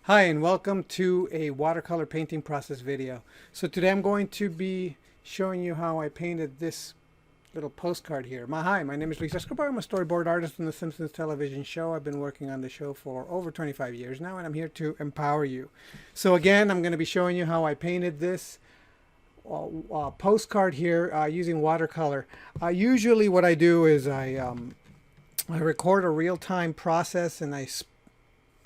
Hi and welcome to a watercolor painting process video. So today I'm going to be showing you how I painted this little postcard here. Hi, my name is Escobar. I'm a storyboard artist on the Simpsons television show. I've been working on the show for over 25 years now, and I'm here to empower you. So again, I'm going to be showing you how I painted this postcard here using watercolor. Usually what I do is I record a real-time process and I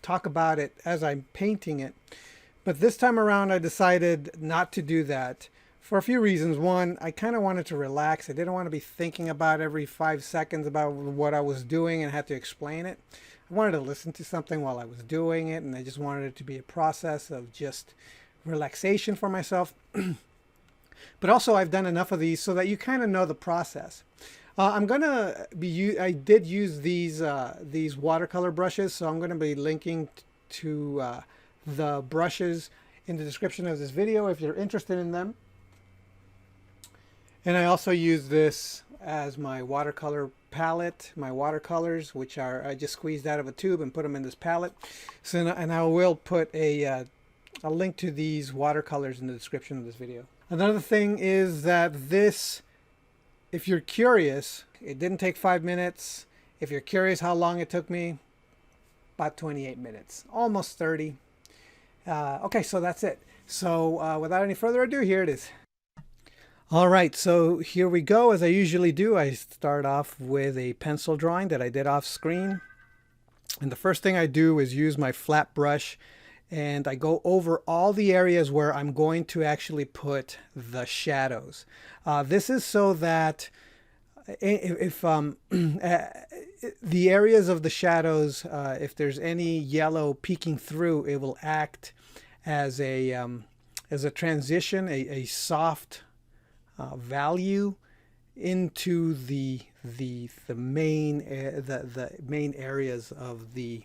talk about it as I'm painting it. But this time around I decided not to do that for a few reasons. One, I kind of wanted to relax. I didn't want to be thinking about every 5 seconds about what I was doing and had to explain it. I wanted to listen to something while I was doing it, and I just wanted it to be a process of just relaxation for myself. But also I've done enough of these so that you kind of know the process. I did use these watercolor brushes, so I'm going to be linking to the brushes in the description of this video if you're interested in them. And I also use this as my watercolor palette, my watercolors, which are I just squeezed out of a tube and put them in this palette. So, and I will put a link to these watercolors in the description of this video. Another thing is that this, if you're curious, it didn't take 5 minutes. If you're curious how long it took me, about 28 minutes, almost 30. Okay, so that's it. So without any further ado, here it is. All right, so here we go. As I usually do, I start off with a pencil drawing that I did off screen. And the first thing I do is use my flat brush, and I go over all the areas where I'm going to actually put the shadows. This is so that if the areas of the shadows, if there's any yellow peeking through, it will act as a transition, a soft value into the main areas of the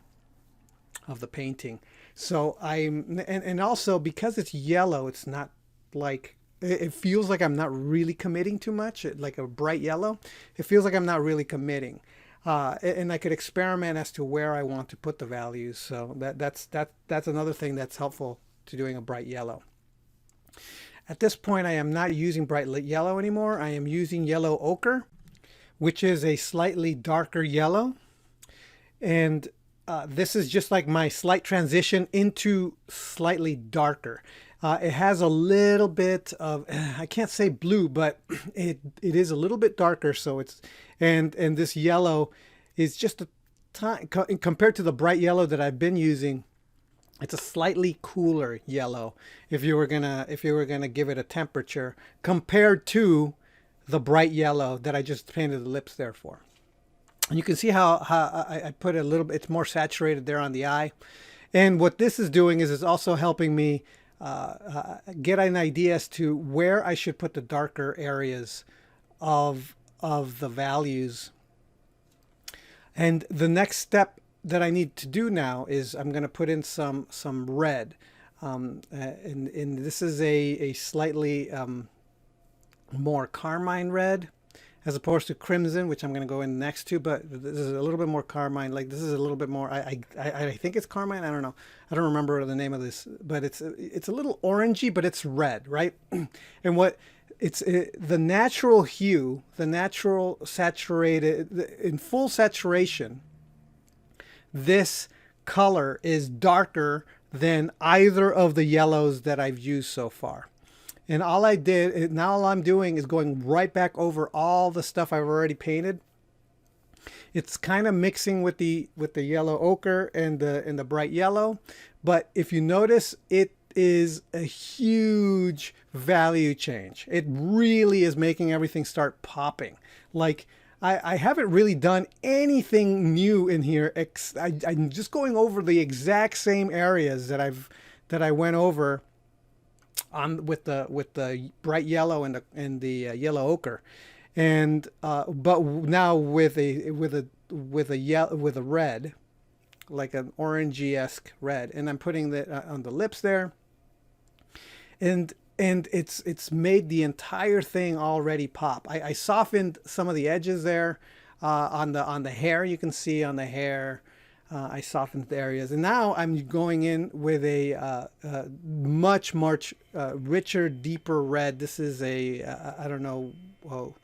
painting. So and also because it's yellow, it's not like, it feels like I'm not really committing too much, like a bright yellow. It feels like I'm not really committing. And I could experiment as to where I want to put the values. So that's another thing that's helpful to doing a bright yellow. At this point, I am not using bright yellow anymore. I am using yellow ochre, which is a slightly darker yellow. And this is just like my slight transition into slightly darker. It has a little bit of, I can't say blue, but it is a little bit darker. So it's, and this yellow is just a tiny, compared to the bright yellow that I've been using, it's a slightly cooler yellow if you were gonna give it a temperature compared to the bright yellow that I just painted the lips there for. And you can see how I put a little bit, it's more saturated there on the eye. And what this is doing is it's also helping me get an idea as to where I should put the darker areas of the values. And the next step that I need to do now is I'm going to put in some red. And this is a slightly more carmine red, as opposed to crimson, which I'm going to go in next to, but this is a little bit more carmine. Like this is a little bit more, I think it's carmine. I don't know. I don't remember the name of this, but it's a little orangey, but it's red, right? And what the natural hue, the natural saturated, in full saturation, this color is darker than either of the yellows that I've used so far. And all I'm doing is going right back over all the stuff I've already painted. It's kind of mixing with the yellow ochre and the bright yellow. But if you notice, it is a huge value change. It really is making everything start popping. Like I haven't really done anything new in here. I'm just going over the exact same areas that I went over on with the bright yellow and the yellow ochre, and but now with a red, like an orangey-esque red, and I'm putting that on the lips there, and it's made the entire thing already pop. I softened some of the edges there on the hair. You can see on the hair I softened the areas, and now I'm going in with a much richer, deeper red. This is I don't know, whoa,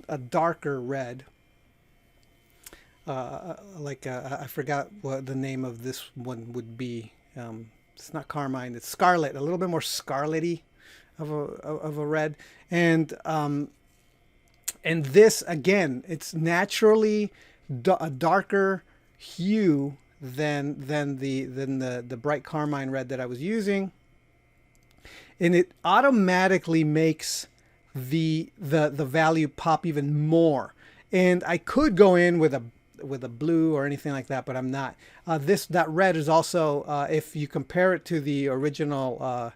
a darker red. I forgot what the name of this one would be. It's not carmine; it's scarlet. A little bit more scarlety of a red, and this again, it's naturally a darker hue than the bright carmine red that I was using, and it automatically makes the value pop even more. And I could go in with a blue or anything like that, but I'm not. That red is also, if you compare it to the original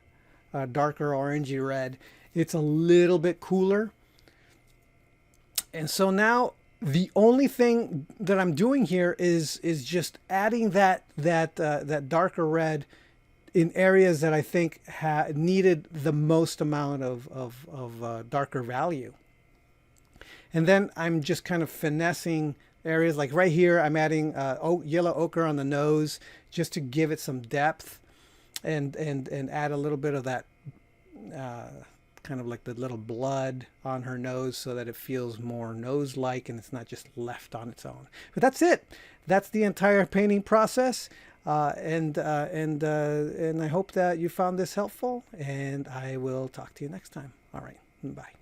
darker orangey red, it's a little bit cooler. And so now the only thing that I'm doing here is just adding that darker red in areas that I think needed the most amount of darker value. And then I'm just kind of finessing areas, like right here I'm adding yellow ochre on the nose just to give it some depth, and add a little bit of that kind of like the little blood on her nose so that it feels more nose-like and it's not just left on its own. But that's it. That's the entire painting process. And I hope that you found this helpful, and I will talk to you next time. All right. Bye.